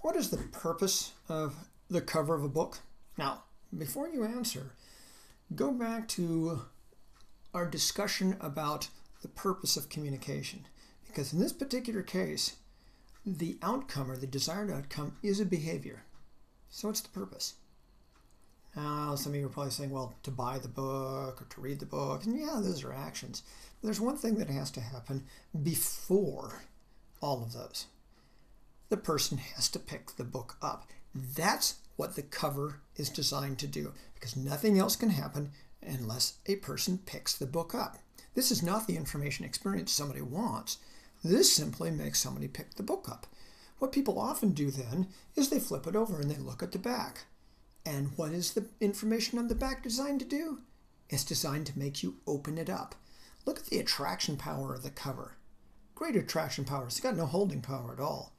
What is the purpose of the cover of a book? Now, before you answer, go back to our discussion about the purpose of communication. Because in this particular case, the outcome or the desired outcome is a behavior. So what's the purpose? Now, some of you are probably saying, well, to buy the book or to read the book. And yeah, those are actions. But there's one thing that has to happen before all of those. The person has to pick the book up. That's what the cover is designed to do, because nothing else can happen unless a person picks the book up. This is not the information experience somebody wants. This simply makes somebody pick the book up. What people often do then is they flip it over and they look at the back. And what is the information on the back designed to do? It's designed to make you open it up. Look at the attraction power of the cover. Great attraction power. It's got no holding power at all.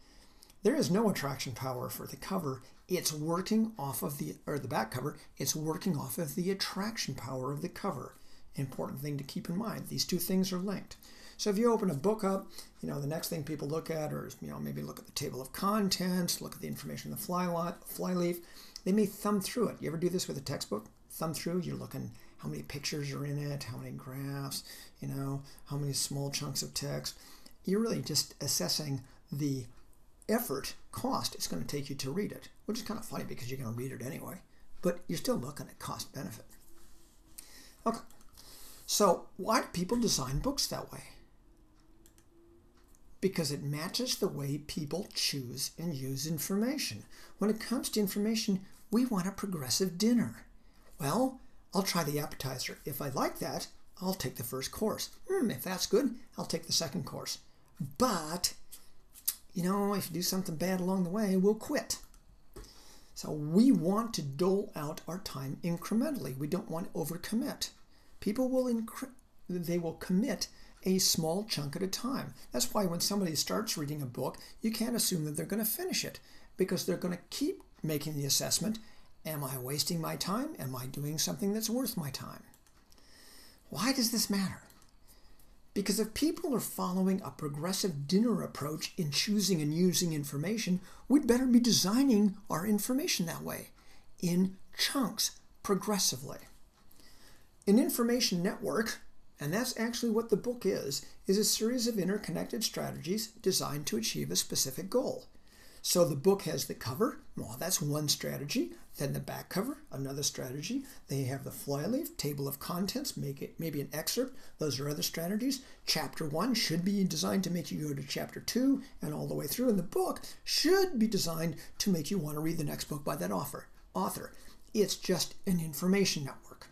There is no attraction power for the cover. It's working off of the back cover. It's working off of the attraction power of the cover. Important thing to keep in mind. These two things are linked. So if you open a book up, the next thing people look at is, maybe look at the table of contents, look at the information in the flyleaf. They may thumb through it. You ever do this with a textbook? Thumb through, you're looking how many pictures are in it, how many graphs, how many small chunks of text. You're really just assessing the effort, cost it's going to take you to read it, which is kind of funny because you're going to read it anyway, but you're still looking at cost benefit. Okay, so why do people design books that way? Because it matches the way people choose and use information. When it comes to information, we want a progressive dinner. Well, I'll try the appetizer. If I like that, I'll take the first course. If that's good, I'll take the second course. But if you do something bad along the way, we'll quit. So we want to dole out our time incrementally. We don't want to overcommit. People will commit a small chunk at a time. That's why when somebody starts reading a book, you can't assume that they're going to finish it, because they're going to keep making the assessment, am I wasting my time? Am I doing something that's worth my time? Why does this matter? Because if people are following a progressive dinner approach in choosing and using information, we'd better be designing our information that way, in chunks, progressively. An information network, and that's actually what the book is a series of interconnected strategies designed to achieve a specific goal. So the book has the cover, well, that's one strategy. Then the back cover, another strategy. They have the flyleaf, table of contents, maybe an excerpt. Those are other strategies. Chapter 1 should be designed to make you go to chapter 2 and all the way through. And the book should be designed to make you want to read the next book by that author. It's just an information network.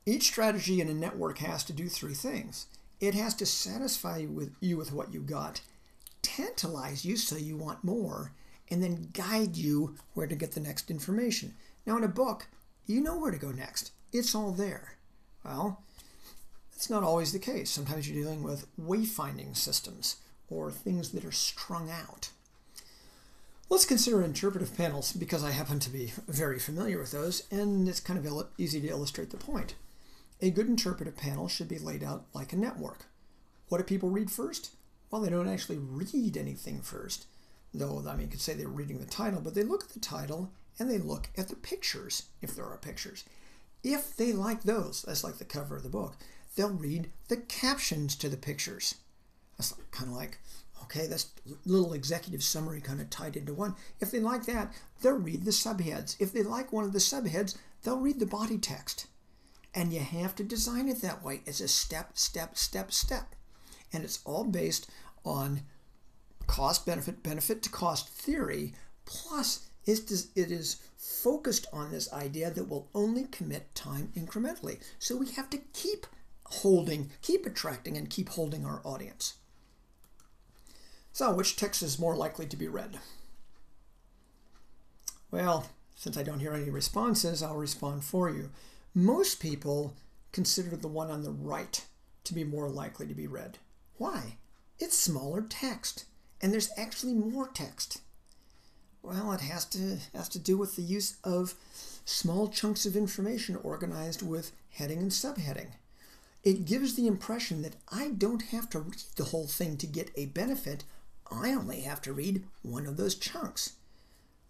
Each strategy in a network has to do three things. It has to satisfy you with what you got, tantalize you so you want more, and then guide you where to get the next information. Now in a book, you know where to go next. It's all there. Well, that's not always the case. Sometimes you're dealing with wayfinding systems or things that are strung out. Let's consider interpretive panels, because I happen to be very familiar with those, and it's kind of easy to illustrate the point. A good interpretive panel should be laid out like a network. What do people read first? Well, they don't actually read anything first, though, you could say they're reading the title, but they look at the title and they look at the pictures, if there are pictures. If they like those, that's like the cover of the book, they'll read the captions to the pictures. That's kind of like, okay, that's a little executive summary kind of tied into one. If they like that, they'll read the subheads. If they like one of the subheads, they'll read the body text. And you have to design it that way. It's a step. And it's all based on cost benefit to cost theory, plus it is focused on this idea that we'll only commit time incrementally. So we have to keep attracting, and keep holding our audience. So which text is more likely to be read? Well, since I don't hear any responses, I'll respond for you. Most people consider the one on the right to be more likely to be read. Why? It's smaller text, and there's actually more text. Well, it has to do with the use of small chunks of information organized with heading and subheading. It gives the impression that I don't have to read the whole thing to get a benefit. I only have to read one of those chunks.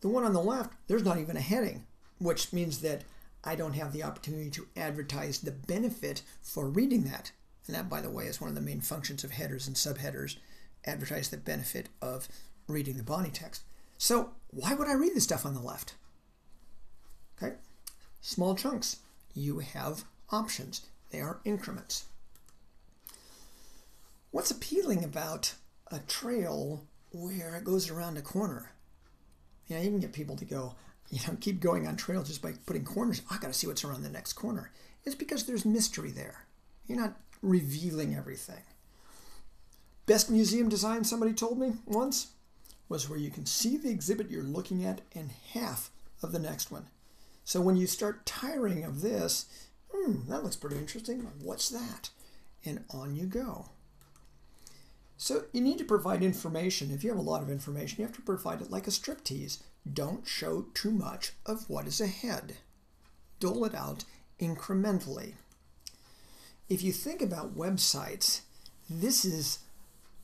The one on the left, there's not even a heading, which means that I don't have the opportunity to advertise the benefit for reading that. And that, by the way, is one of the main functions of headers and subheaders, advertise the benefit of reading the body text. So why would I read the stuff on the left? Okay, small chunks. You have options. They are increments. What's appealing about a trail where it goes around a corner? You can get people to go, keep going on trails just by putting corners. I got to see what's around the next corner. It's because there's mystery there. You're not revealing everything. Best museum design, somebody told me once, was where you can see the exhibit you're looking at and half of the next one. So when you start tiring of this, that looks pretty interesting. What's that? And on you go. So you need to provide information. If you have a lot of information, you have to provide it like a striptease. Don't show too much of what is ahead. Dole it out incrementally. If you think about websites, this is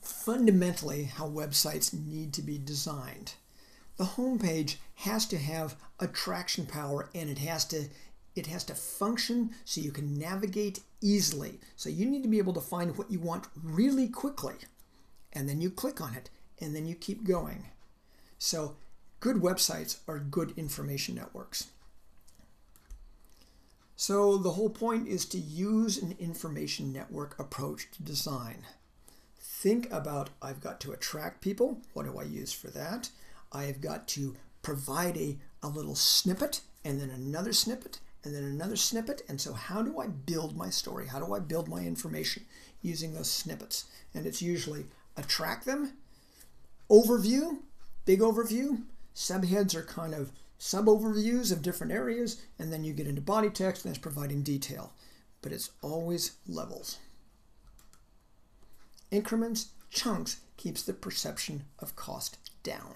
fundamentally how websites need to be designed. The homepage has to have attraction power, and it has to function so you can navigate easily. So you need to be able to find what you want really quickly, and then you click on it, and then you keep going. So good websites are good information networks. So the whole point is to use an information network approach to design. Think about, I've got to attract people. What do I use for that? I've got to provide a little snippet, and then another snippet, and then another snippet. And so how do I build my story? How do I build my information using those snippets? And it's usually attract them, overview, big overview, subheads are kind of sub-overviews of different areas, and then you get into body text, and that's providing detail. But it's always levels. Increments, chunks, keeps the perception of cost down.